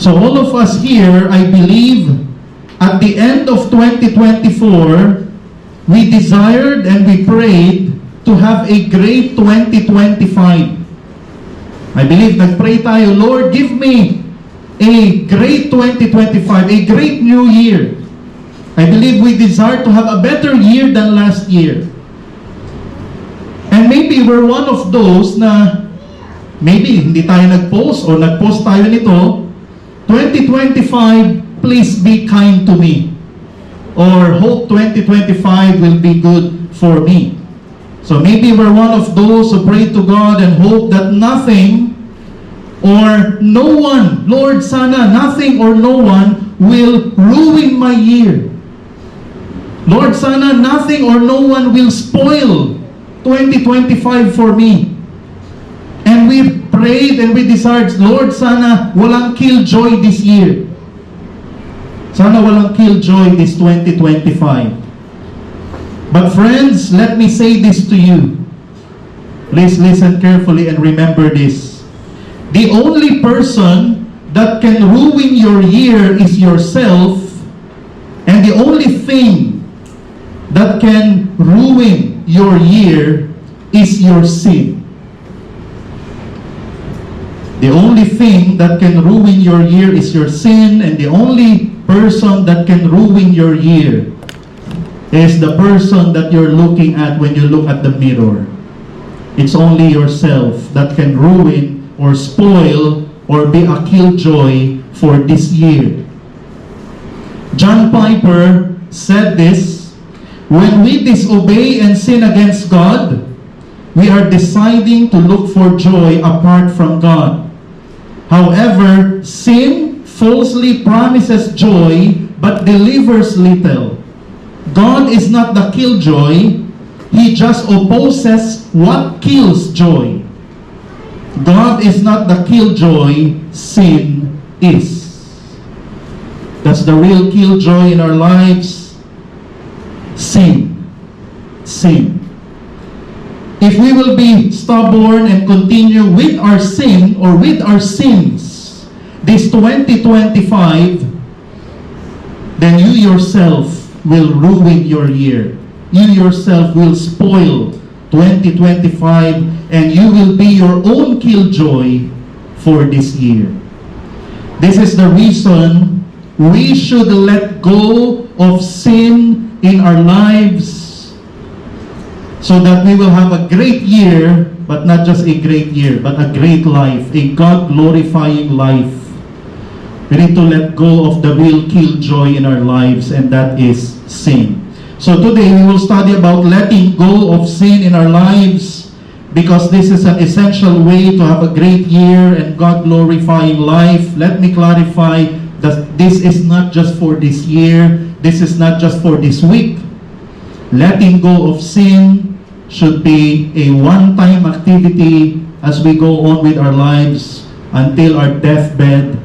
So all of us here, I believe, at the end of 2024, we desired and we prayed to have a great 2025. I believe, nagpray tayo, Lord, give me a great 2025, a great new year. I believe we desire to have a better year than last year. And maybe we're one of those na maybe hindi tayo nag-post or nag-post tayo nito, 2025, please be kind to me. Or hope 2025 will be good for me. So maybe we're one of those who pray to God and hope that nothing or no one, Lord, sana nothing or no one will ruin my year. Lord, sana nothing or no one will spoil 2025 for me. And we prayed and we desired, Lord, sana walang killjoy this year. Sana walang killjoy this 2025. But friends, let me say this to you. Please listen carefully and remember this. The only person that can ruin your year is yourself, and the only thing that can ruin your year is your sin. The only thing that can ruin your year is your sin, and the only person that can ruin your year is the person that you're looking at when you look at the mirror. It's only yourself that can ruin or spoil or be a killjoy for this year. John Piper said this, when we disobey and sin against God, we are deciding to look for joy apart from God. However, sin falsely promises joy but delivers little. God is not the killjoy, He just opposes what kills joy. God is not the killjoy, sin is. That's the real killjoy in our lives. Sin. Sin. If we will be stubborn and continue with our sin or with our sins this 2025, then you yourself will ruin your year. You yourself will spoil 2025, and you will be your own killjoy for this year. This is the reason we should let go of sin in our lives so that we will have a great year, but not just a great year, but a great life, a God-glorifying life. We need to let go of the real killjoy in our lives, and that is sin. So today we will study about letting go of sin in our lives, because this is an essential way to have a great year and God-glorifying life. Let me clarify that this is not just for this year, this is not just for this week. Letting go of sin should be a one-time activity as we go on with our lives until our deathbed.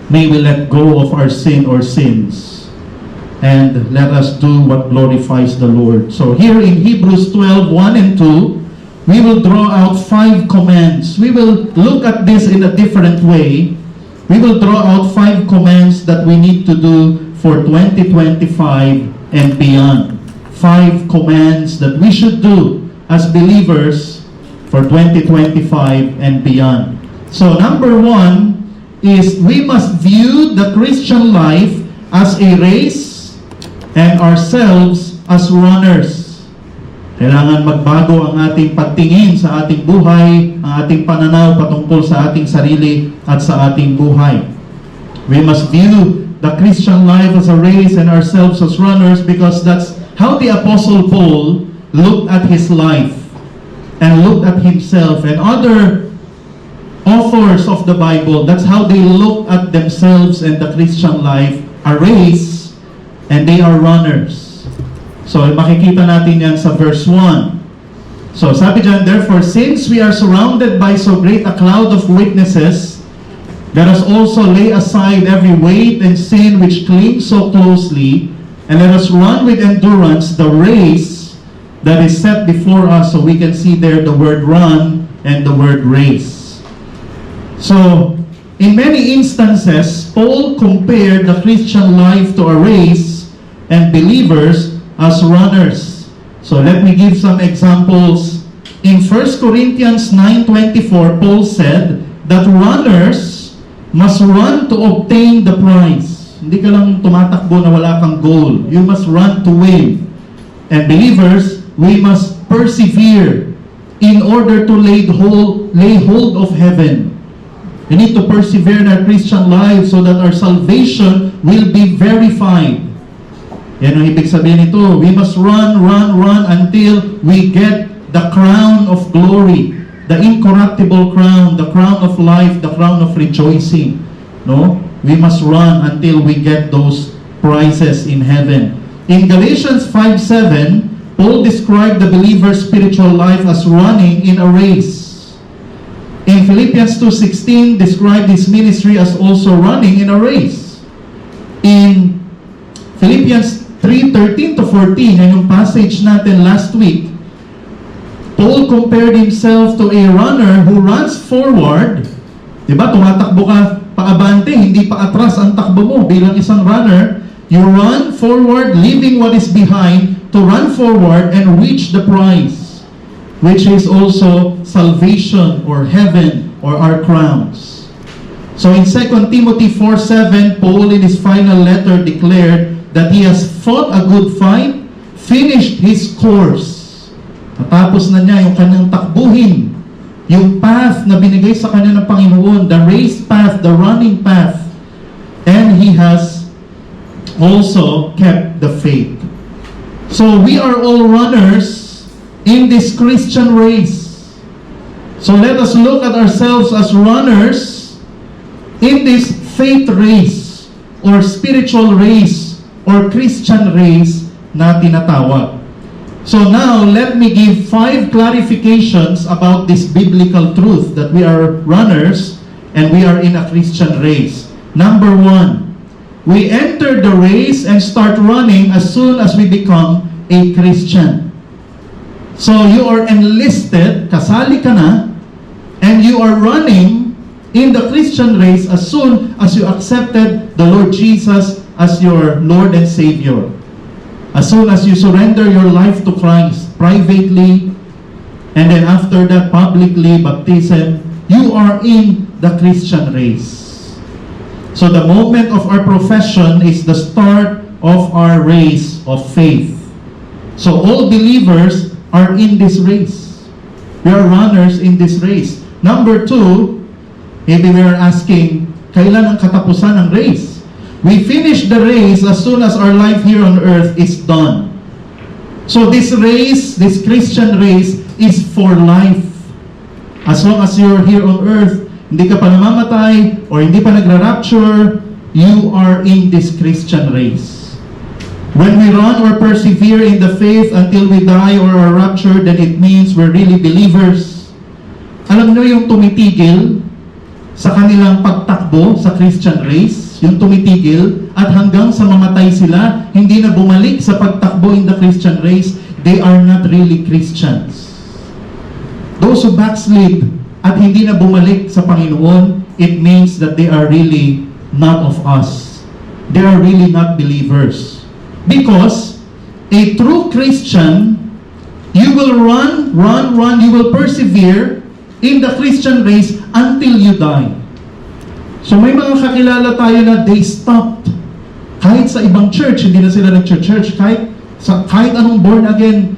May we let go of our sin or sins, and let us do what glorifies the Lord. So here in Hebrews 12, 1 and 2, we will draw out 5 commands. We will look at this in a different way. We will draw out 5 commands that we need to do for 2025 and beyond. 5 commands that we should do as believers for 2025 and beyond. So number 1 is we must view the Christian life as a race and ourselves as runners. Kailangan magbago ang ating pagtingin sa ating buhay, ang ating pananaw patungkol sa ating sarili at sa ating buhay. We must view the Christian life as a race and ourselves as runners, because that's how the Apostle Paul looked at his life and looked at himself, and other authors of the Bible, that's how they look at themselves and the Christian life, a race, and they are runners. So, makikita natin yan sa verse 1. So, sabi dyan, therefore, since we are surrounded by so great a cloud of witnesses, let us also lay aside every weight and sin which clings so closely, and let us run with endurance the race that is set before us. So, we can see there the word run and the word race. So, in many instances, Paul compared the Christian life to a race and believers as runners. So let me give some examples. In 1 Corinthians 9:24, Paul said that runners must run to obtain the prize. Hindi ka lang tumatakbo na wala kang goal. You must run to win. And believers, we must persevere in order to lay hold of heaven. We need to persevere in our Christian life so that our salvation will be verified. Yan ang ibig sabihin nito. We must run until we get the crown of glory, the incorruptible crown, the crown of life, the crown of rejoicing. No? We must run until we get those prizes in heaven. In Galatians 5:7, Paul described the believer's spiritual life as running in a race. In Philippians 2:16, described his ministry as also running in a race. In Philippians 3:13-14, yan yung passage natin last week, Paul compared himself to a runner who runs forward. Diba? Tumatakbo ka paabante, hindi pa atras ang takbo mo bilang isang runner. You run forward, leaving what is behind, to run forward and reach the prize, which is also salvation or heaven or our crowns. So in 2 Timothy 4:7, Paul in his final letter declared that he has fought a good fight, finished his course. Natapos na niya yung kanyang takbuhin, yung path na binigay sa kanya ng Panginoon, the race path, the running path, and he has also kept the faith. So we are all runners in this Christian race. So let us look at ourselves as runners in this faith race or spiritual race or Christian race na tinatawag. So now, let me give 5 clarifications about this biblical truth that we are runners and we are in a Christian race. Number 1, we enter the race and start running as soon as we become a Christian. So you are enlisted, kasali ka na, and you are running in the Christian race as soon as you accepted the Lord Jesus as your Lord and Savior. As soon as you surrender your life to Christ privately, and then after that publicly, baptism, you are in the Christian race. So the moment of our profession is the start of our race of faith. So all believers are in this race. We are runners in this race. Number 2, maybe we are asking, kailan ang katapusan ng race? We finish the race as soon as our life here on earth is done. So this race, this Christian race, is for life. As long as you're here on earth, hindi ka pa namamatay or hindi pa nagra-rapture, you are in this Christian race. When we run or persevere in the faith until we die or are raptured, then it means we're really believers. Alam nyo yung tumitigil sa kanilang pagtakbo sa Christian race, yung tumitigil at hanggang sa mamatay sila, hindi na bumalik sa pagtakbo in the Christian race, they are not really Christians. Those who backslid at hindi na bumalik sa Panginoon, it means that they are really not of us. They are really not believers. Because a true Christian, you will run, you will persevere in the Christian race until you die. So may mga kakilala tayo na they stopped. Kahit sa ibang church, hindi na sila nag-church. Kahit anong born again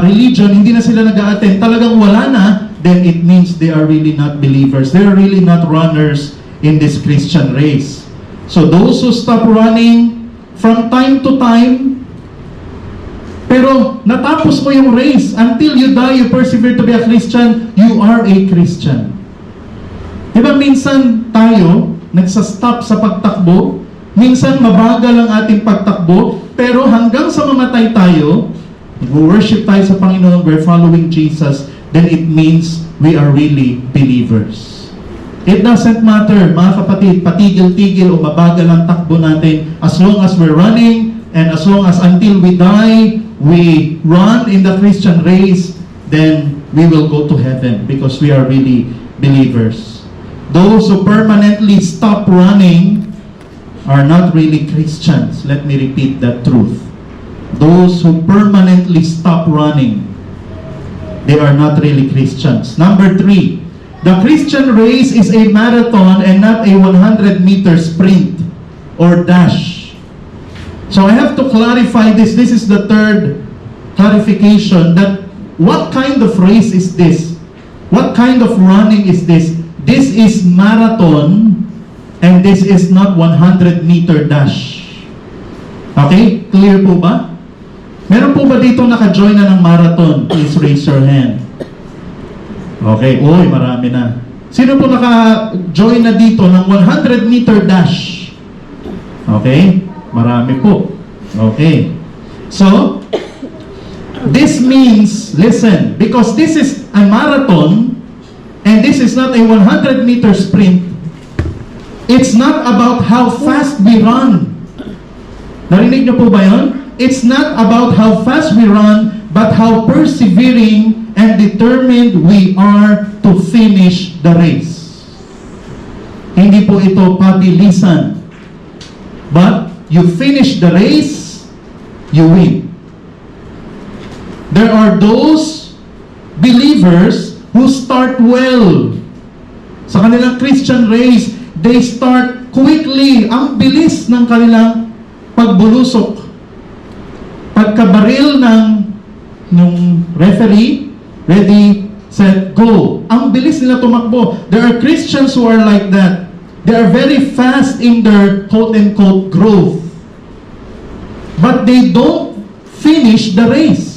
religion, hindi na sila nag-a-attend. Talagang wala na, then it means they are really not believers. They are really not runners in this Christian race. So those who stop running from time to time, pero natapos mo yung race, until you die, you persevere to be a Christian, you are a Christian. Diba minsan tayo nagsastop sa pagtakbo, minsan mabagal ang ating pagtakbo, pero hanggang sa mamatay tayo, nag-worship tayo sa Panginoon, we're following Jesus, then it means we are really believers. It doesn't matter, mga kapatid, patigil-tigil o mabagal ang takbo natin, as long as we're running, and as long as until we die, we run in the Christian race, then we will go to heaven because we are really believers. Those who permanently stop running are not really Christians. Let me repeat that truth. Those who permanently stop running, they are not really Christians. Number 3, the Christian race is a marathon and not a 100-meter sprint or dash. So I have to clarify this. This is the third clarification, that what kind of race is this? What kind of running is this? This is marathon and this is not 100-meter dash. Okay? Clear po ba? Meron po ba dito naka-join na ng marathon? Please raise your hand. Okay. Uy, marami na. Sino po naka-join na dito ng 100-meter dash? Okay? Marami po. Okay. So, this means, listen, because this is a marathon and this is not a 100-meter sprint, it's not about how fast we run. Narinig niyo po ba yun? It's not about how fast we run, but how persevering and determined we are to finish the race. Hindi po ito pabilisan. But you finish the race, you win. There are those believers who start well. Sa kanilang Christian race, they start quickly. Ang bilis ng kanilang pagbulusok. Pagkabaril ng referee, ready, set, go. Ang bilis nila tumakbo. There are Christians who are like that. They are very fast in their quote-unquote growth. But they don't finish the race.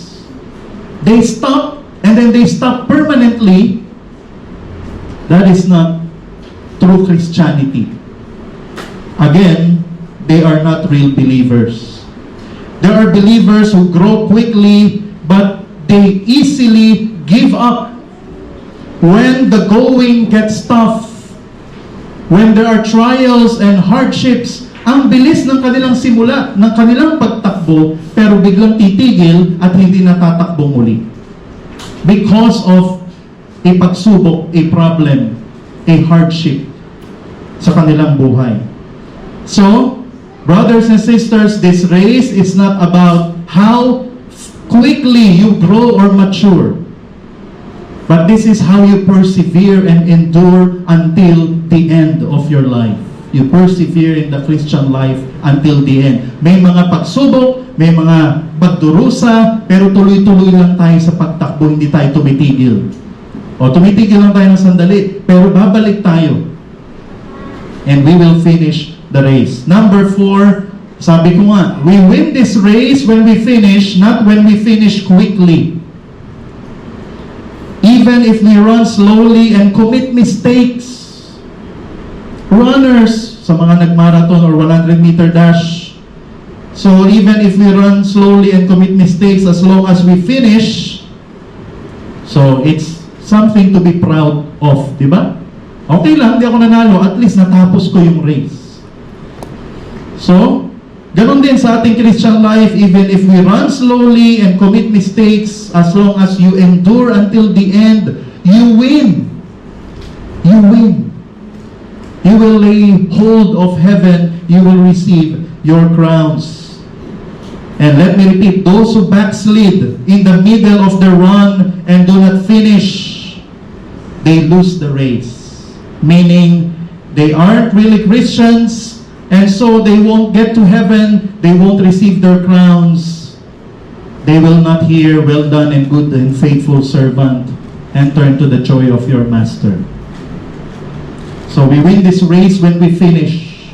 They stop, and then they stop permanently. That is not true Christianity. Again, they are not real believers. There are believers who grow quickly, but they easily give up when the going gets tough. When there are trials and hardships, ang bilis ng kanilang simula, ng kanilang pagtakbo, pero biglang titigil at hindi natatakbo muli. Because of a pagsubok, a problem, a hardship sa kanilang buhay. So, brothers and sisters, this race is not about how quickly you grow or mature. But this is how you persevere and endure until the end of your life. You persevere in the Christian life until the end. May mga pagsubok, may mga pagdurusa, pero tuloy-tuloy lang tayo sa pagtakbo, hindi tayo tumitigil. O tumitigil lang tayo ng sandali, pero babalik tayo. And we will finish the race. Number 4, sabi ko nga, we win this race when we finish, not when we finish quickly. Even if we run slowly and commit mistakes. Runners, sa mga nagmarathon or 100-meter dash, so even if we run slowly and commit mistakes, as long as we finish, so it's something to be proud of, di ba? Okay lang, di ako nanalo, at least natapos ko yung race. So, ganon din sa ating Christian life, even if we run slowly and commit mistakes, as long as you endure until the end, you win. You win. You will lay hold of heaven, you will receive your crowns. And let me repeat, those who backslid in the middle of the run and do not finish, they lose the race. Meaning, they aren't really Christians, and so they won't get to heaven, they won't receive their crowns. They will not hear, well done and good and faithful servant, enter into the joy of your master. So we win this race when we finish.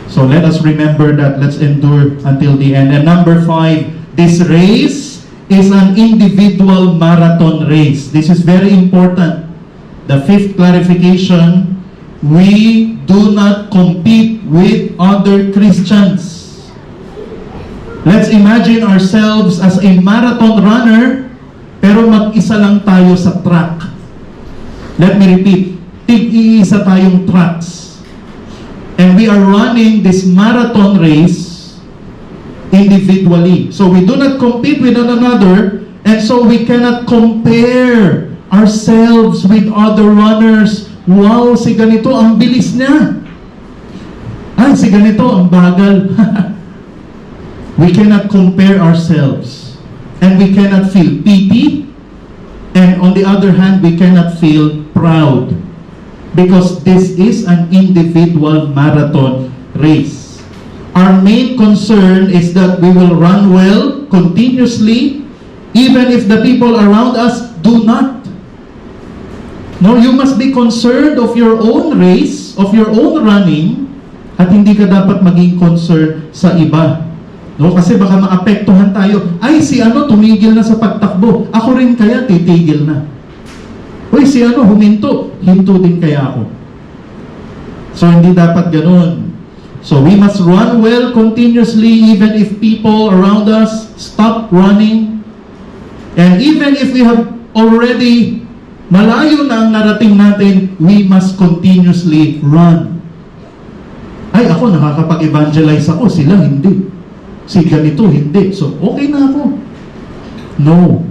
So let us remember that. Let's endure until the end. And number 5, this race is an individual marathon race. This is very important. The 5th clarification, we do not compete with other Christians. Let's imagine ourselves as a marathon runner, pero mag-isa lang tayo sa track. Let me repeat, tig-iisa tayong tracks. And we are running this marathon race individually. So we do not compete with one another, and so we cannot compare ourselves with other runners. wow, si ganito, ang bilis niya. Ay, si ganito, ang bagal. We cannot compare ourselves. And we cannot feel pity. And on the other hand, we cannot feel proud. Because this is an individual marathon race. Our main concern is that we will run well, continuously, even if the people around us do not. No, you must be concerned of your own race, of your own running, at hindi ka dapat maging concerned sa iba. No, kasi baka maapektuhan tayo. Ay, si ano, tumigil na sa pagtakbo. Ako rin kaya titigil na. Uy, si ano, huminto. Hinto din kaya ako. So, hindi dapat ganun. So, we must run well continuously even if people around us stop running. And even if we have already malayo na ang narating natin, we must continuously run. Ay, ako nakakapag-evangelize ako, sila hindi. Si ganito, hindi. So, okay na ako. No.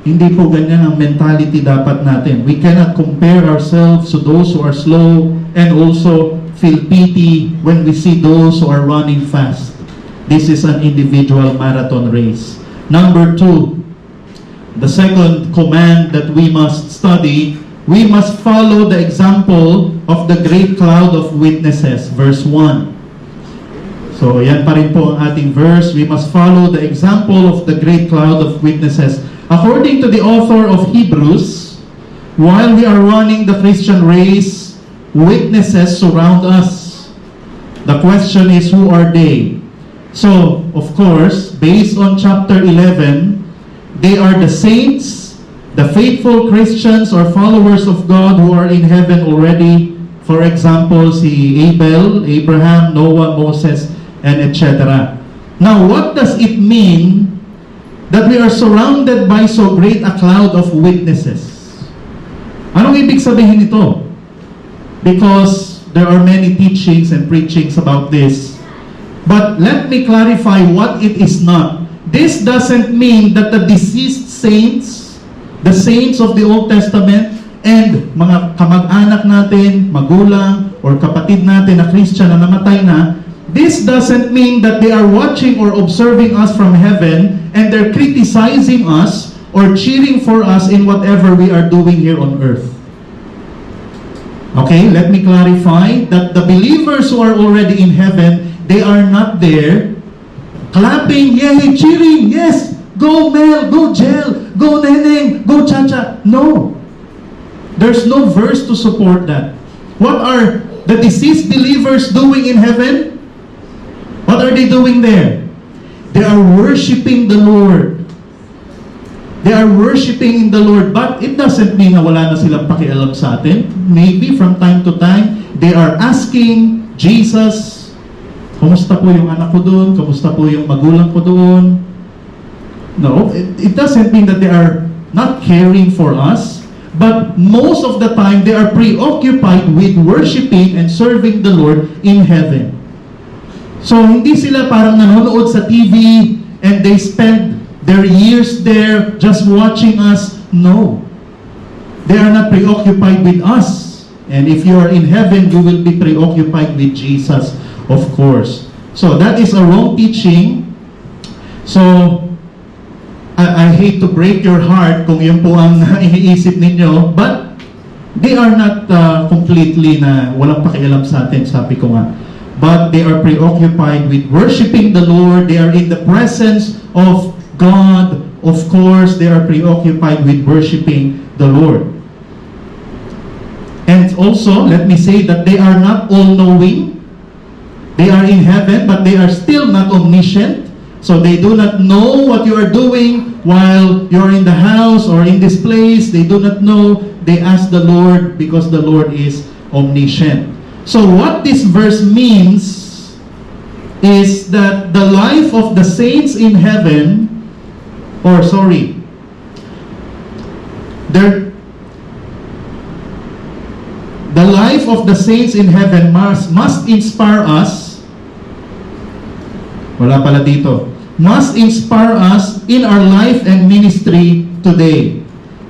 Hindi po ganyan ang mentality dapat natin. We cannot compare ourselves to those who are slow and also feel pity when we see those who are running fast. This is an individual marathon race. Number 2, the second command that we must study, we must follow the example of the great cloud of witnesses. Verse 1. So, yan pa rin po ang ating verse. We must follow the example of the great cloud of witnesses. According to the author of Hebrews, while we are running the Christian race, witnesses surround us. The question is, who are they? So, of course, based on chapter 11, they are the saints, the faithful Christians or followers of God who are in heaven already. For example, si Abel, Abraham, Noah, Moses, and etc. Now, what does it mean that we are surrounded by so great a cloud of witnesses? Anong ibig sabihin nito? Because there are many teachings and preachings about this. But let me clarify what it is not. This doesn't mean that the deceased saints, the saints of the Old Testament, and mga kamag-anak natin, magulang, or kapatid natin na Christian na namatay na, this doesn't mean that they are watching or observing us from heaven and they're criticizing us or cheering for us in whatever we are doing here on earth. Okay, let me clarify that the believers who are already in heaven, they are not there clapping, yay, cheering, yes, go Mel, go Jel, go Neneng, go Chacha. No. There's no verse to support that. What are the deceased believers doing in heaven? What are they doing there? They are worshiping the Lord. They are worshiping the Lord. But it doesn't mean na wala na silang pakialam sa atin. Maybe from time to time, they are asking Jesus, kumusta po yung anak ko doon? Kumusta po yung magulang ko doon? No, it doesn't mean that they are not caring for us. But most of the time, they are preoccupied with worshiping and serving the Lord in heaven. So, hindi sila parang nanonood sa TV and they spend their years there just watching us. No. They are not preoccupied with us. And if you are in heaven, you will be preoccupied with Jesus, of course. So, that is a wrong teaching. So, I hate to break your heart kung yun po ang iniisip ninyo, but they are not completely na walang pakialam sa atin, sabi ko nga. But they are preoccupied with worshiping the Lord. They are in the presence of God. Of course, they are preoccupied with worshiping the Lord. And also, let me say that they are not all-knowing. They are in heaven, but they are still not omniscient. So they do not know what you are doing while you're in the house or in this place. They do not know. They ask the Lord because the Lord is omniscient. So what this verse means is that the life of the saints in heaven, the life of the saints in heaven must inspire us. Wala pala dito. Must inspire us in our life and ministry today.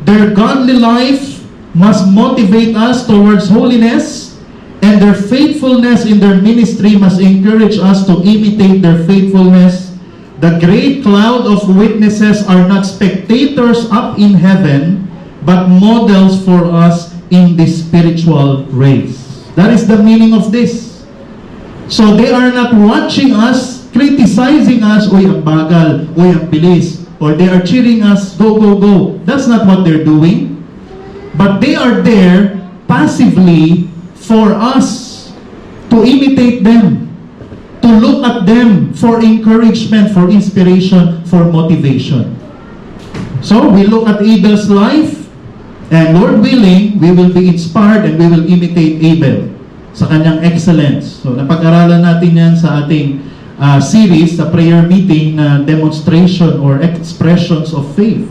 Their godly life must motivate us towards holiness, and their faithfulness in their ministry must encourage us to imitate their faithfulness. The great cloud of witnesses are not spectators up in heaven, but models for us in the spiritual race. That is the meaning of this. So they are not watching us, criticizing us, "Uy, ang bagal, uy, ang bilis," or they are cheering us, "Go, go, go." That's not what they're doing. But they are there passively for us to imitate them, to look at them for encouragement, for inspiration, for motivation. So we look at Abel's life, and Lord willing, we will be inspired and we will imitate Abel sa kanyang excellence. So napag-aralan natin yan sa ating series, sa prayer meeting na demonstration or expressions of faith.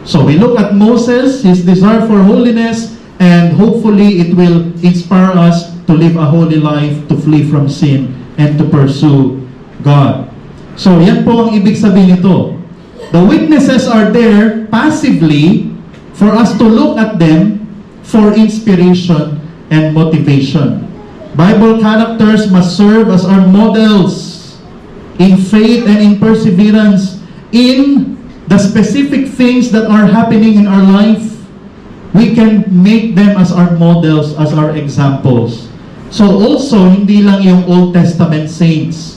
So we look at Moses, his desire for holiness, and hopefully it will inspire us to live a holy life, to flee from sin, and to pursue God. So yan po ang ibig sabihin nito. The witnesses are there passively for us to look at them for inspiration and motivation. Bible characters must serve as our models in faith and in perseverance in the specific things that are happening in our life. We can make them as our models, as our examples. So also, hindi lang yung Old Testament saints,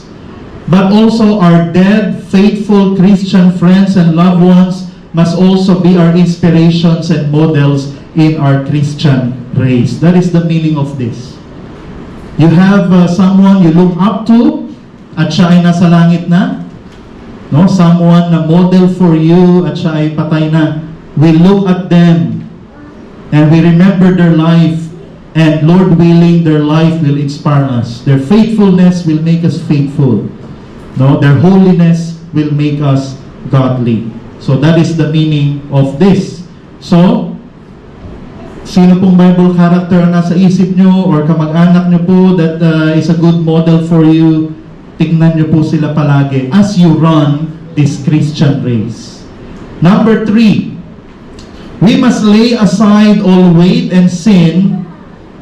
but also our dead, faithful Christian friends and loved ones must also be our inspirations and models in our Christian race. That is the meaning of this. You have someone you look up to, at siya ay nasa langit na. No? Someone na model for you, at siya ay patay na. We look at them, and we remember their life, and Lord willing, their life will inspire us. Their faithfulness will make us faithful. No? Their holiness will make us godly. So that is the meaning of this. So, sino pong Bible character na nasa isip nyo or kamag-anak nyo po that is a good model for you, tingnan nyo po sila palagi as you run this Christian race. Number 3, we must lay aside all weight and sin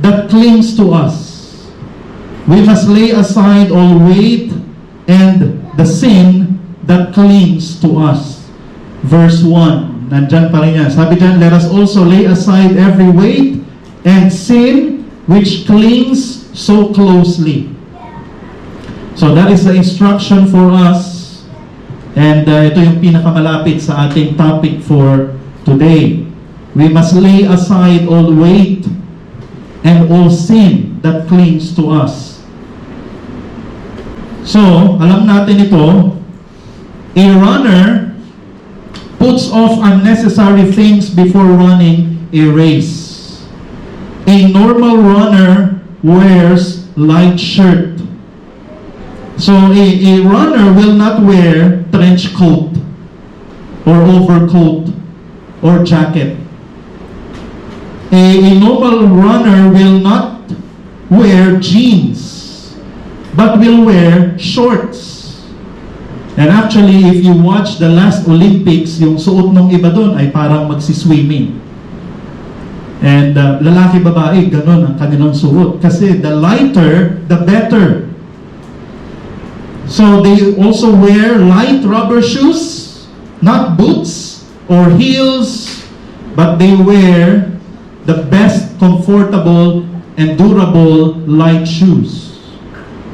that clings to us. We must lay aside all weight and the sin that clings to us. Verse 1, nandyan pa rin yan. Sabi dyan, let us also lay aside every weight and sin which clings so closely. So that is the instruction for us. And ito yung pinakamalapit sa ating topic for today. We must lay aside all weight and all sin that clings to us. So, alam natin ito, a runner puts off unnecessary things before running a race. A normal runner wears light shirt. So a runner will not wear trench coat or overcoat or jacket. A normal runner will not wear jeans, but will wear shorts. And actually, if you watch the last Olympics, yung suot ng iba doon ay parang magsiswimming. And lalaki, babae, ganun ang kanilang suot. Kasi the lighter, the better. So they also wear light rubber shoes, not boots or heels, but they wear the best comfortable and durable light shoes.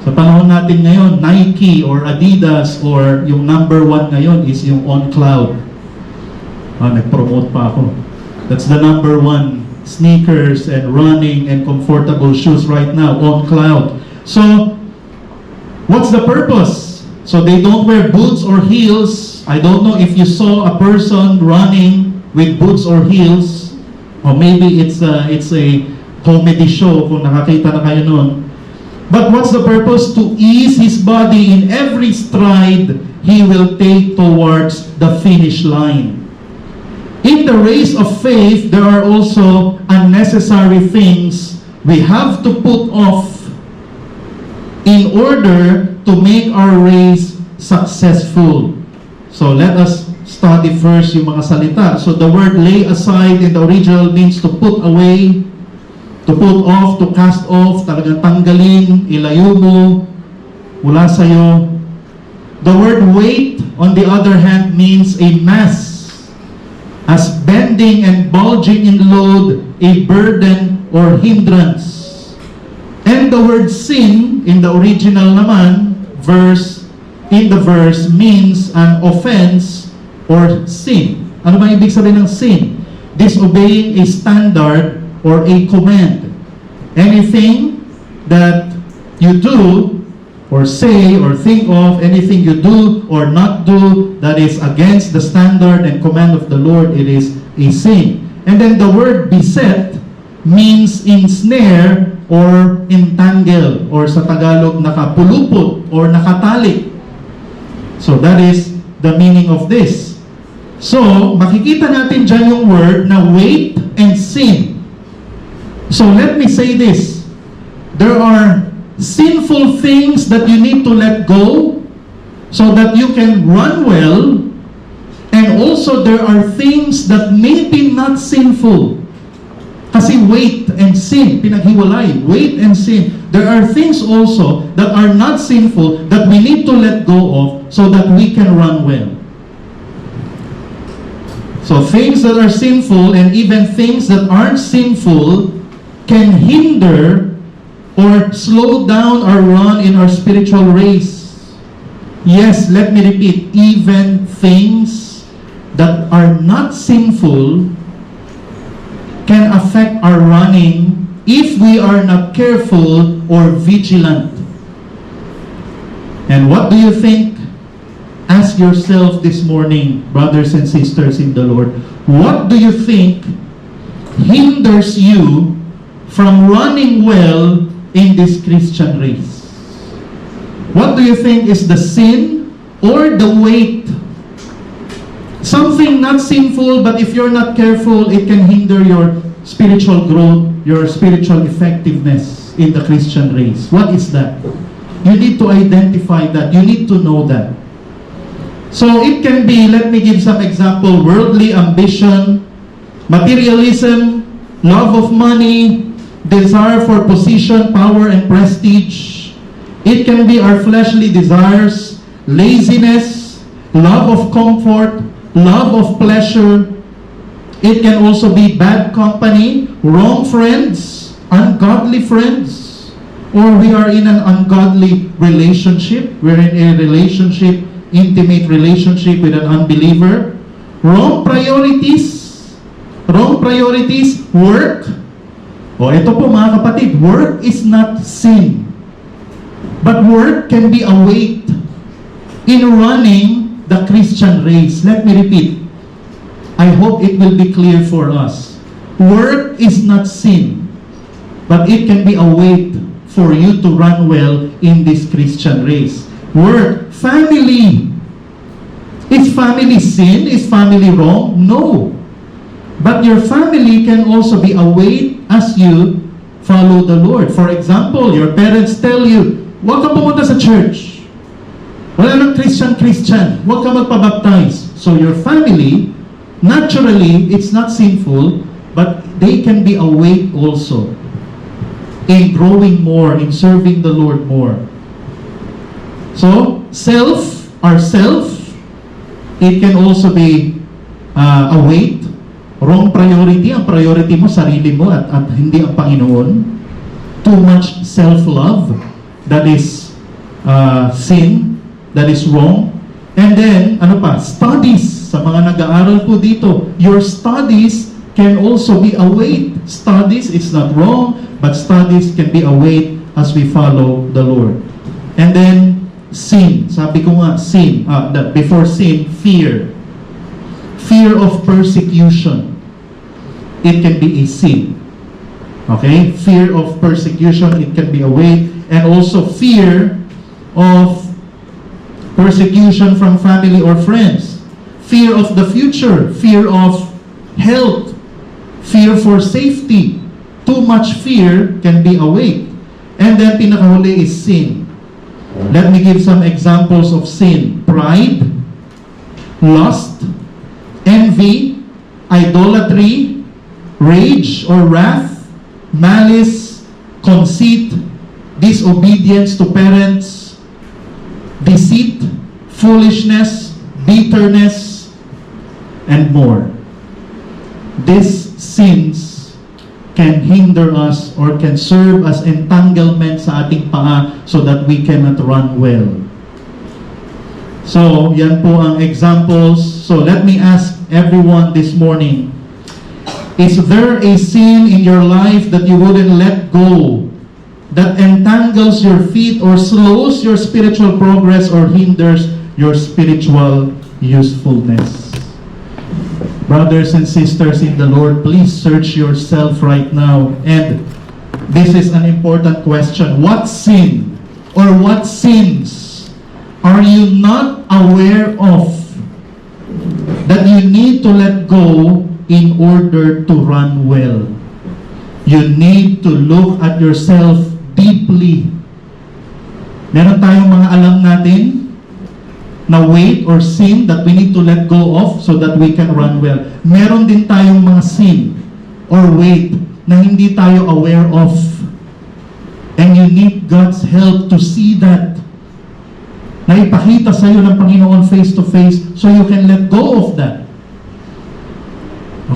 Sa panahon natin ngayon, Nike or Adidas or yung number 1 ngayon is yung On Cloud. Nag-promote pa ako. That's the number 1 sneakers and running and comfortable shoes right now, On Cloud. So, what's the purpose? So they don't wear boots or heels. I don't know if you saw a person running with boots or heels, or maybe it's a comedy show kung nakakita na kayo nun. But what's the purpose? To ease his body in every stride he will take towards the finish line. In the race of faith, there are also unnecessary things we have to put off in order to make our race successful. So let us study first yung mga salita. So the word lay aside in the original means to put away, to put off, to cast off, talagang tanggalin, ilayo mo, mula sa'yo. The word weight, on the other hand, means a mass, as bending and bulging in load, a burden or hindrance. And the word sin, in the original naman, in the verse, means an offense or sin. Ano ba ibig sabihin ng sin? Disobeying a standard or a command. Anything that you do or say or think of, anything you do or not do that is against the standard and command of the Lord, it is a sin. And then the word beset means ensnare or entangle, or sa Tagalog, nakapulupot or nakatali. So that is the meaning of this. So, makikita natin dyan yung word na weight and sin. So let me say this. There are sinful things that you need to let go so that you can run well, and also there are things that may be not sinful. Kasi weight and sin, pinaghiwalay. Weight and sin. There are things also that are not sinful that we need to let go of so that we can run well. So things that are sinful and even things that aren't sinful can hinder or slow down our run in our spiritual race. Yes, let me repeat, even things that are not sinful can affect our running if we are not careful or vigilant. And what do you think? Ask yourself this morning, brothers and sisters in the Lord, what do you think hinders you from running well in this Christian race? What do you think is the sin or the weight? Something not sinful, but if you're not careful, it can hinder your spiritual growth, your spiritual effectiveness in the Christian race. What is that? You need to identify that. You need to know that. So it can be, let me give some example, worldly ambition, materialism, love of money, desire for position, power, and prestige. It can be our fleshly desires, laziness, love of comfort, love of pleasure. It can also be bad company, wrong friends, ungodly friends, or we are in an ungodly relationship. We're in a relationship, intimate relationship with an unbeliever. Wrong priorities, work. O ito po mga kapatid, work is not sin. But work can be a weight in running the Christian race. Let me repeat. I hope it will be clear for us. Work is not sin, but it can be a weight for you to run well in this Christian race. Work, family. Is family sin? Is family wrong? No. But your family can also be a weight as you follow the Lord. For example, your parents tell you, huwag ka pumunta sa church. Wala nang Christian. Huwag ka magpabaptize. So your family, naturally, it's not sinful, but they can be a weight also in growing more, in serving the Lord more. So, ourself, it can also be a weight. Wrong priority. Ang priority mo, sarili mo at hindi ang Panginoon. Too much self-love. That is sin. That is wrong. And then, studies. Sa mga nag-aaral po dito, your studies can also be a weight. Studies, it's not wrong, but studies can be a weight as we follow the Lord. And then, sin. Sabi ko nga, sin. Before sin, fear. Fear of persecution. It can be a sin. Okay? Fear of persecution, it can be a weight. And also fear of persecution from family or friends. Fear of the future. Fear of health. Fear for safety. Too much fear can be a weight. And then pinakahuli is sin. Let me give some examples of sin. Pride, lust, envy, idolatry, rage or wrath, malice, conceit, disobedience to parents, deceit, foolishness, bitterness, and more. These sins can hinder us or can serve as entanglement sa ating paa so that we cannot run well. So, yan po ang examples. So, let me ask everyone this morning, is there a sin in your life that you wouldn't let go, that entangles your feet or slows your spiritual progress or hinders your spiritual usefulness? Brothers and sisters in the Lord, please search yourself right now. And this is an important question. What sin or what sins are you not aware of that you need to let go in order to run well? You need to look at yourself deeply. Meron tayong mga alam natin na weight or sin that we need to let go of so that we can run well. Meron din tayong mga sin or weight na hindi tayo aware of. And you need God's help to see that. Na ipakita sa iyo ng Panginoon face to face so you can let go of that.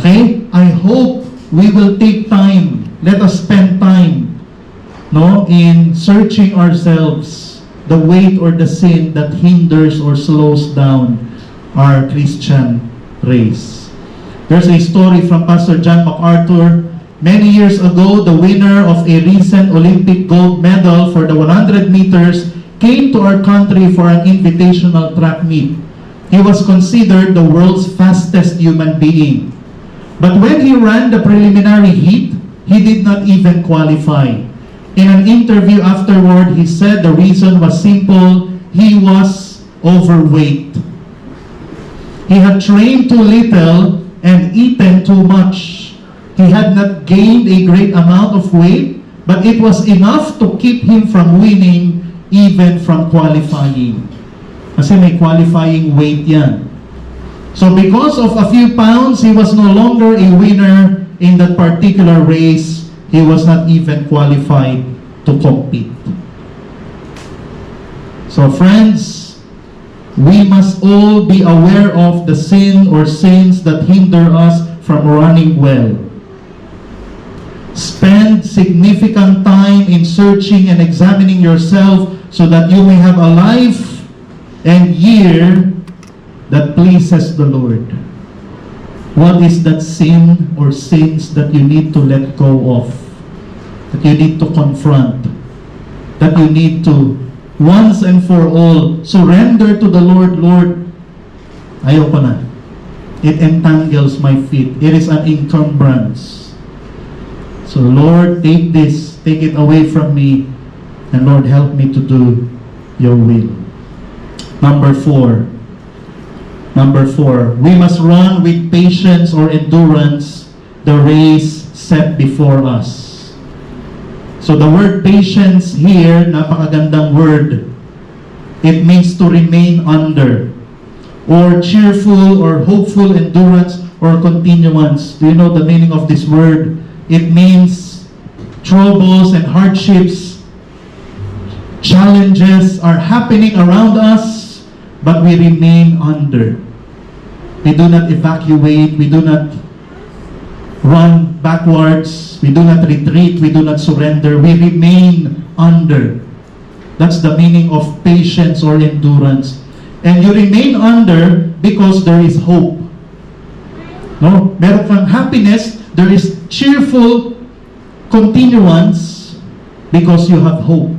Okay? I hope we will take time. Let us spend time, no, in searching ourselves the weight or the sin that hinders or slows down our Christian race. There's a story from Pastor John MacArthur. Many years ago, the winner of a recent Olympic gold medal for the 100 meters came to our country for an invitational track meet. He was considered the world's fastest human being. But when he ran the preliminary heat, he did not even qualify. In an interview afterward, he said the reason was simple. He was overweight. He had trained too little and eaten too much. He had not gained a great amount of weight, but it was enough to keep him from winning, even from qualifying. Kasi may qualifying weight yan. So because of a few pounds, he was no longer a winner in that particular race. He was not even qualified to compete. So friends, we must all be aware of the sin or sins that hinder us from running well. Spend significant time in searching and examining yourself so that you may have a life and year that pleases the Lord. What is that sin or sins that you need to let go of? That you need to confront? That you need to, once and for all, surrender to the Lord. Lord, ayoko na. It entangles my feet. It is an encumbrance. So Lord, take this, take it away from me, and Lord, help me to do your will. Number four, we must run with patience or endurance the race set before us. So the word patience here, napakagandang word. It means to remain under, or cheerful or hopeful endurance or continuance. Do you know the meaning of this word? It means troubles and hardships, challenges are happening around us, but we remain under. We do not evacuate, we do not run backwards, we do not retreat, we do not surrender, we remain under. That's the meaning of patience or endurance. And you remain under because there is hope. No? Meron kang happiness, there is cheerful continuance because you have hope.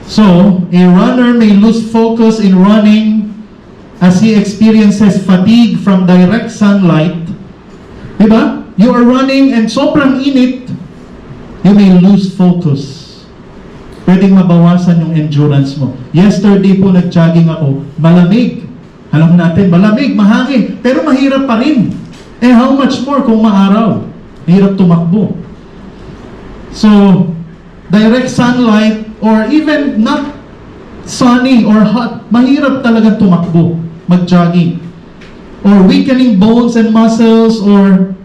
So, a runner may lose focus in running as he experiences fatigue from direct sunlight. Diba? You are running and sobrang init, you may lose focus. Pwedeng mabawasan yung endurance mo. Yesterday po nag-jogging ako, malamig. Alam natin, malamig, mahangin, pero mahirap pa rin. Eh how much more kung maaraw? Mahirap tumakbo. So, direct sunlight or even not sunny or hot, mahirap talaga tumakbo, mag-jogging. or weakening bones and muscles, or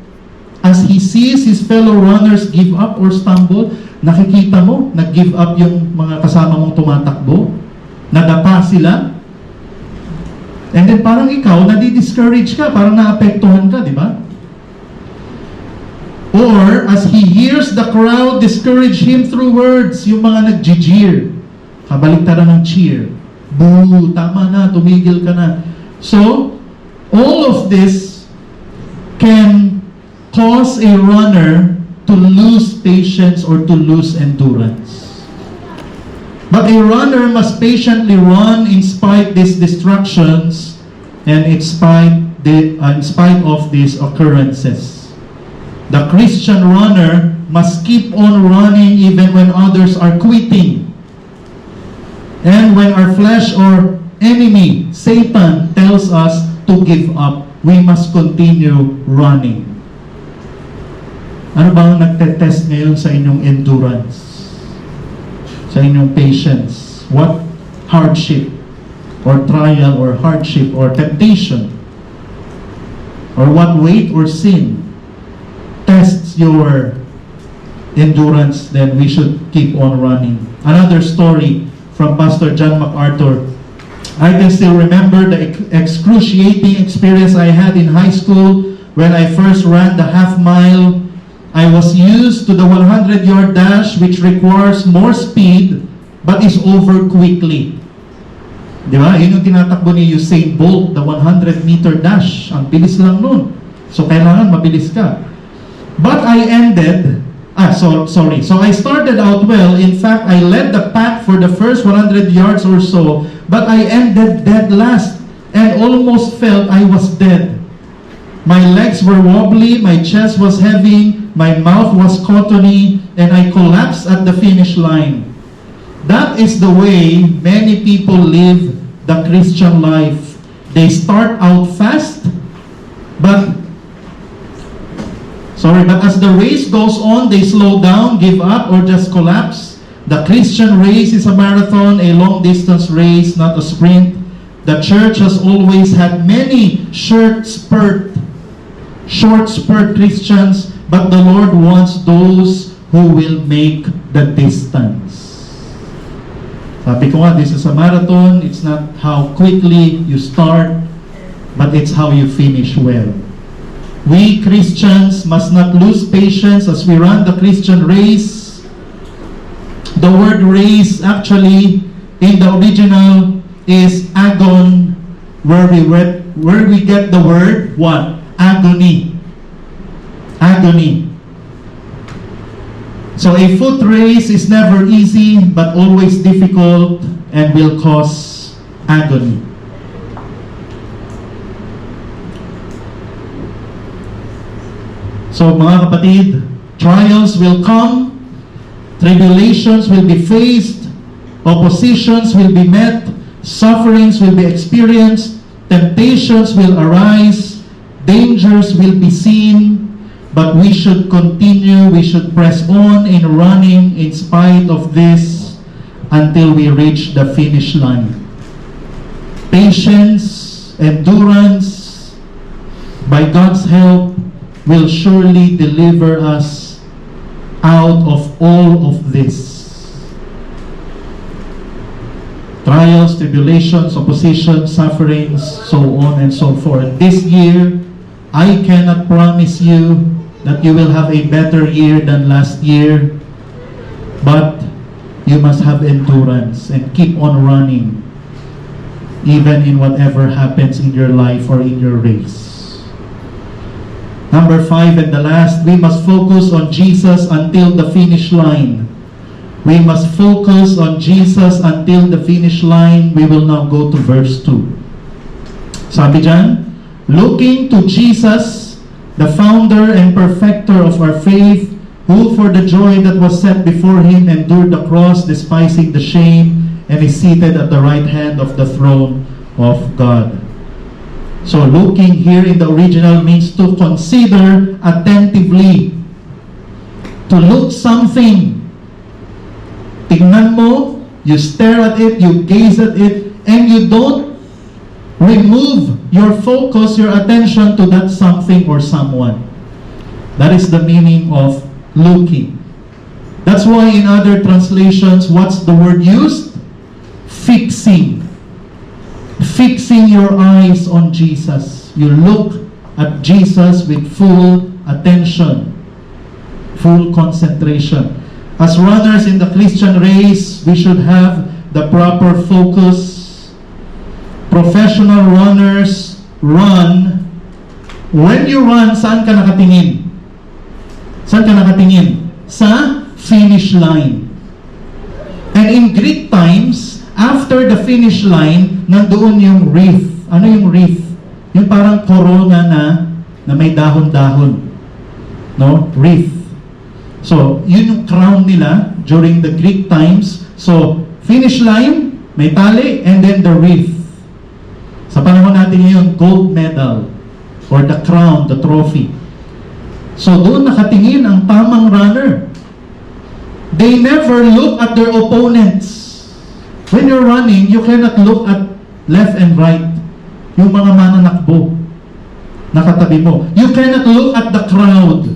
as he sees his fellow runners give up or stumble, nakikita mo, nag-give up yung mga kasama mong tumatakbo, nadapa sila, and then parang ikaw, nadi-discourage ka, parang naapektuhan ka, di ba? Or, as he hears the crowd discourage him through words, yung mga nag-jeer, kabaliktaran ng cheer, boo, tama na, tumigil ka na. So, all of this can cause a runner to lose patience or to lose endurance. But a runner must patiently run in spite these distractions and in spite of these occurrences. The Christian runner must keep on running even when others are quitting. And when our flesh or enemy, Satan, tells us to give up, we must continue running. Ano bang nagtetest ngayon sa inyong endurance? Sa inyong patience? What hardship or trial or hardship or temptation or what weight or sin tests your endurance? Then we should keep on running. Another story from Pastor John MacArthur. I can still remember the excruciating experience I had in high school when I first ran the half mile. I was used to the 100-yard dash, which requires more speed but is over quickly. Di ba? Yun yung tinatakbo ni Usain Bolt, the 100-meter dash. Ang bilis lang nun. So, kailangan mabilis ka. But I ended, So I started out well. In fact, I led the pack for the first 100 yards or so, but I ended dead last and almost felt I was dead. My legs were wobbly, my chest was heavy, my mouth was cottony, and I collapsed at the finish line. That is the way many people live the Christian life. They start out fast, but as the race goes on, they slow down, give up, or just collapse. The Christian race is a marathon, a long-distance race, not a sprint. The church has always had many short spurt Christians, but the Lord wants those who will make the distance. Sabi ko nga, this is a marathon. It's not how quickly you start, but it's how you finish well. We Christians must not lose patience as we run the Christian race. The word race actually in the original is agon, where we get the word what? Agony. Agony. So a foot race is never easy but always difficult and will cause agony. So mga kapatid, trials will come, tribulations will be faced, oppositions will be met, sufferings will be experienced, temptations will arise, dangers will be seen, but we should continue, we should press on in running in spite of this until we reach the finish line. Patience, endurance, by God's help, will surely deliver us out of all of this. Trials, tribulations, opposition, sufferings, so on and so forth. This year, I cannot promise you that you will have a better year than last year, but you must have endurance and keep on running, even in whatever happens in your life or in your race. Number 5 and the last, we must focus on Jesus until the finish line. We must focus on Jesus until the finish line. We will now go to verse 2. Sabi dyan, looking to Jesus, the founder and perfecter of our faith, who for the joy that was set before him endured the cross, despising the shame, and is seated at the right hand of the throne of God. So looking here in the original means to consider attentively, to look something. Tingnan mo, you stare at it, you gaze at it, and you don't Remove your focus, your attention to that something or someone. That is the meaning of looking. That's why in other translations, what's the word used? Fixing. Fixing your eyes on Jesus. You look at Jesus with full attention, full concentration. As runners in the Christian race, we should have the proper focus. Professional runners run. When you run, saan ka nakatingin? Saan ka nakatingin? Sa finish line. And in Greek times, after the finish line, nandoon yung wreath. Ano yung wreath? Yung parang corona na may dahon-dahon. No? Wreath. So, yun yung crown nila during the Greek times. So, finish line, may tali, and then the wreath. Sa panahon natin ngayon, gold medal, or the crown, the trophy. So, doon nakatingin ang tamang runner. They never look at their opponents. When you're running, you cannot look at left and right. Yung mga mananakbo, nakatabi mo. You cannot look at the crowd.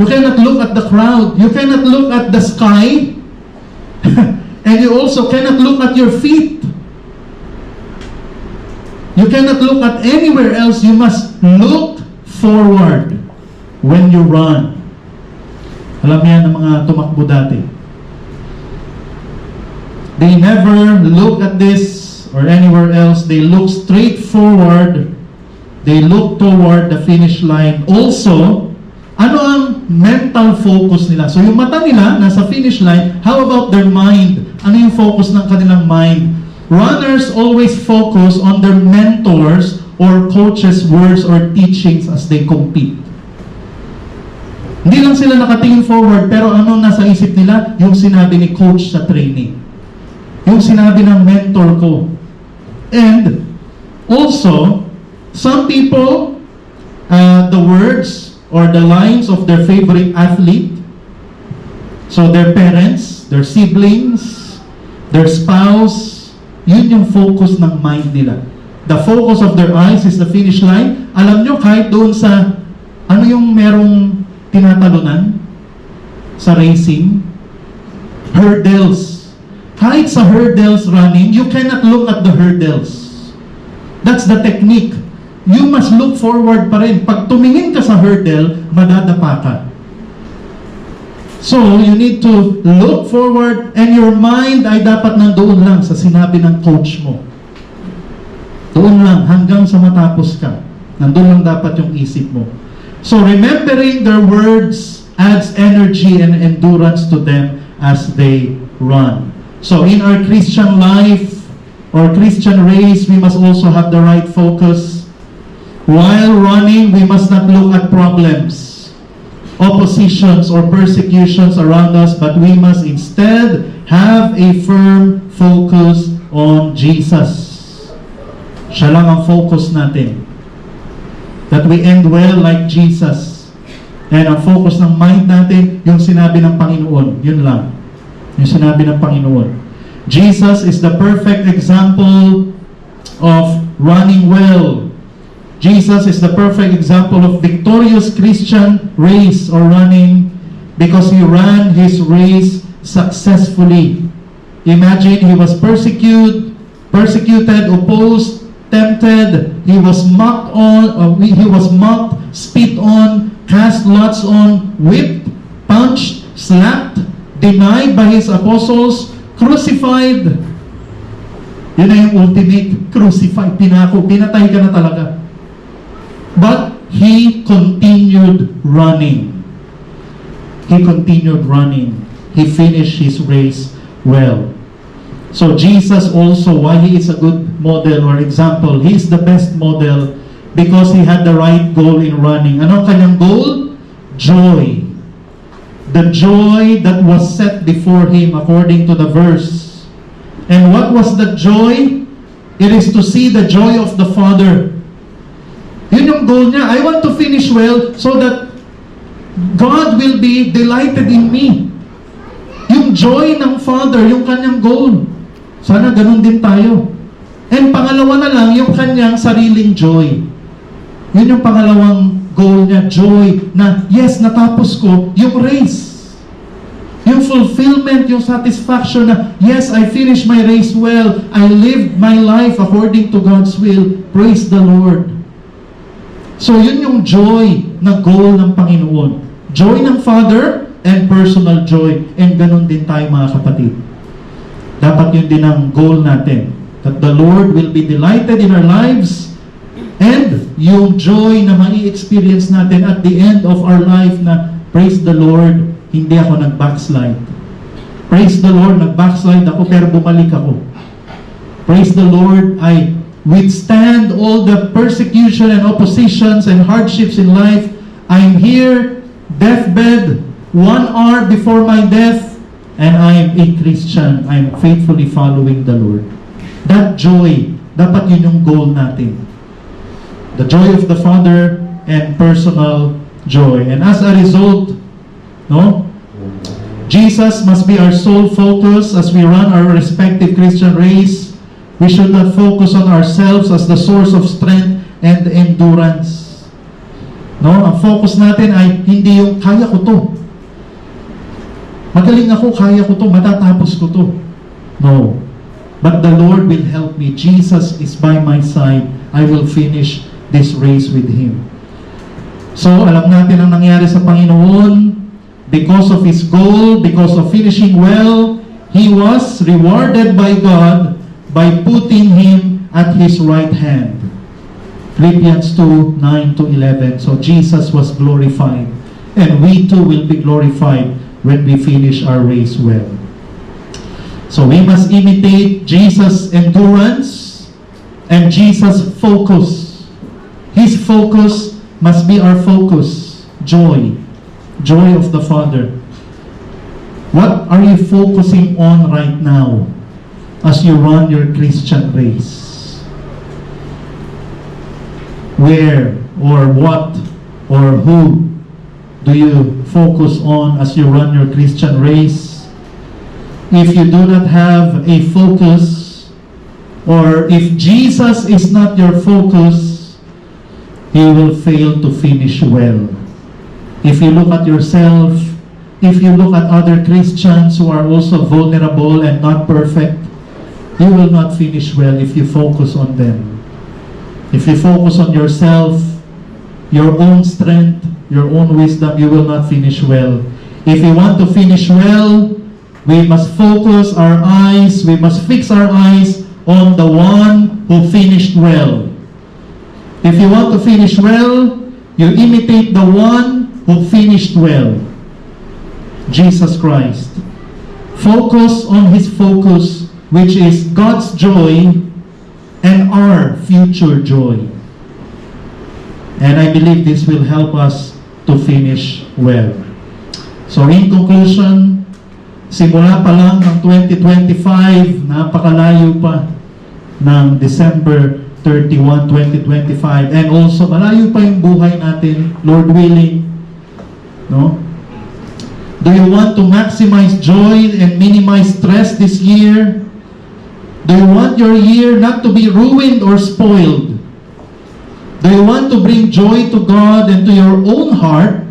You cannot look at the crowd. You cannot look at the sky. And you also cannot look at your feet. You cannot look at anywhere else. You must look forward when you run. Alam yan ng mga tumakbo dati. They never look at this or anywhere else. They look straight forward. They look toward the finish line. Also, ano ang mental focus nila? So yung mata nila nasa finish line. How about their mind? Ano yung focus ng kanilang mind? Runners always focus on their mentors or coaches' words or teachings as they compete. Hindi lang sila nakatingin forward, pero ano nasa isip nila? Yung sinabi ni coach sa training. Yung sinabi ng mentor ko. And also, some people, the words or the lines of their favorite athlete, so their parents, their siblings, their spouse, yun yung focus ng mind nila. The focus of their eyes is the finish line. Alam nyo, kahit doon sa, ano yung merong tinatalunan sa racing? Hurdles. Kahit sa hurdles running, you cannot look at the hurdles. That's the technique. You must look forward pa rin. Pag tumingin ka sa hurdle, madadapa ka. So, you need to look forward and your mind ay dapat nandoon lang sa sinabi ng coach mo. Doon lang, hanggang sa matapos ka. Nandoon lang dapat yung isip mo. So, remembering their words adds energy and endurance to them as they run. So, in our Christian life or Christian race, we must also have the right focus. While running, we must not look at problems, oppositions, or persecutions around us, but we must instead have a firm focus on Jesus. Siya lang ang focus natin. That we end well like Jesus. And ang focus ng mind natin, yung sinabi ng Panginoon. Yun lang. Yung sinabi ng Panginoon. Jesus is the perfect example of running well. Jesus is the perfect example of victorious Christian race or running because he ran his race successfully. Imagine he was persecuted, opposed, tempted, he was mocked, spit on, cast lots on, whipped, punched, slapped, denied by his apostles, crucified. Yun na yung ultimate, crucified, pinatay ka na talaga. But he continued running. He continued running. He finished his race well. So Jesus also, why he is a good model or example, he is the best model because he had the right goal in running. Ano ang kanyang goal? Joy. The joy that was set before him according to the verse. And what was the joy? It is to see the joy of the Father. Yun yung goal niya. I want to finish well so that God will be delighted in me. Yung joy ng Father, yung kanyang goal. Sana ganun din tayo. And pangalawa na lang, yung kanyang sariling joy. Yun yung pangalawang goal niya, joy, na yes, natapos ko yung race. Yung fulfillment, yung satisfaction na, yes, I finished my race well. I lived my life according to God's will. Praise the Lord. So, yun yung joy na goal ng Panginoon. Joy ng Father and personal joy. And ganun din tayo mga kapatid. Dapat yun din ang goal natin. That the Lord will be delighted in our lives. And yung joy na mai-experience natin at the end of our life na, praise the Lord, hindi ako nag-backslide. Praise the Lord, nag-backslide ako pero bumalik ako. Praise the Lord, I withstand all the persecution and oppositions and hardships in life. I'm here, deathbed, 1 hour before my death, and I am a Christian. I'm faithfully following the Lord. That joy, dapat yun yung goal natin. The joy of the Father and personal joy. And as a result, no, Jesus must be our sole focus as we run our respective Christian race. We should not focus on ourselves as the source of strength and endurance. No, ang focus natin ay hindi yung kaya ko to. Magaling ako, kaya ko to, matatapos ko to. No. But the Lord will help me. Jesus is by my side. I will finish this race with Him. So, alam natin ang nangyari sa Panginoon. Because of His goal, because of finishing well, He was rewarded by God by putting Him at His right hand. Philippians 2, 9-11. So, Jesus was glorified. And we too will be glorified when we finish our race well. So, we must imitate Jesus' endurance and Jesus' focus. His focus must be our focus. Joy. Joy of the Father. What are you focusing on right now as you run your Christian race? Where or what or who do you focus on as you run your Christian race? If you do not have a focus, or if Jesus is not your focus, you will fail to finish well. If you look at yourself, if you look at other Christians who are also vulnerable and not perfect, you will not finish well if you focus on them. If you focus on yourself, your own strength, your own wisdom, you will not finish well. If you want to finish well, we must focus our eyes, we must fix our eyes on the one who finished well. If you want to finish well, you imitate the one who finished well, Jesus Christ. Focus on His focus, which is God's joy and our future joy. And I believe this will help us to finish well. So in conclusion, simula pa lang ng 2025, napakalayo pa ng December 31, 2025. And also, malayo pa yung buhay natin, Lord willing. No? Do you want to maximize joy and minimize stress this year? Do you want your year not to be ruined or spoiled? Do you want to bring joy to God and to your own heart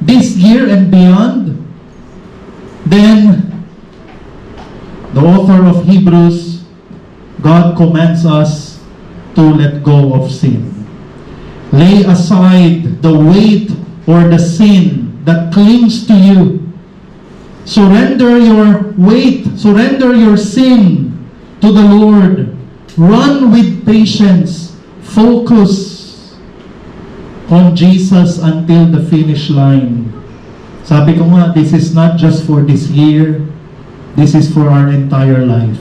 this year and beyond? Then, the author of Hebrews, God commands us to let go of sin. Lay aside the weight or the sin that clings to you. Surrender your weight, surrender your sin to the Lord. Run with patience. Focus on Jesus until the finish line. Sabi ko nga, this is not just for this year. This is for our entire life.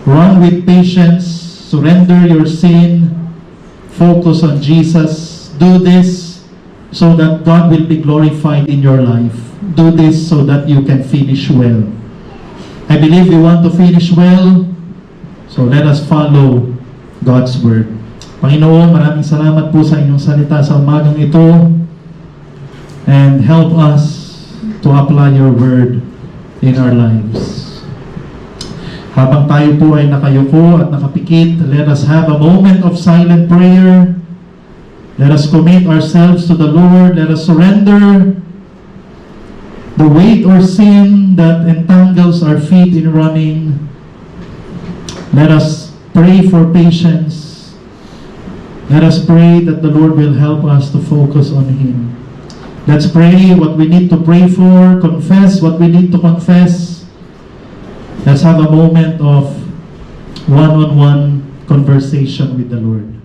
Run with patience. Surrender your sin. Focus on Jesus. Do this so that God will be glorified in your life. Do this so that you can finish well. I believe we want to finish well, so let us follow God's Word. Panginoon, maraming salamat po sa inyong salita sa umagang ito, and help us to apply your Word in our lives. Habang tayo po ay nakayuko at nakapikit, let us have a moment of silent prayer. Let us commit ourselves to the Lord. Let us surrender the weight or sin that entangles our feet in running. Let us pray for patience. Let us pray that the Lord will help us to focus on Him. Let's pray what we need to pray for, confess what we need to confess. Let's have a moment of one-on-one conversation with the Lord.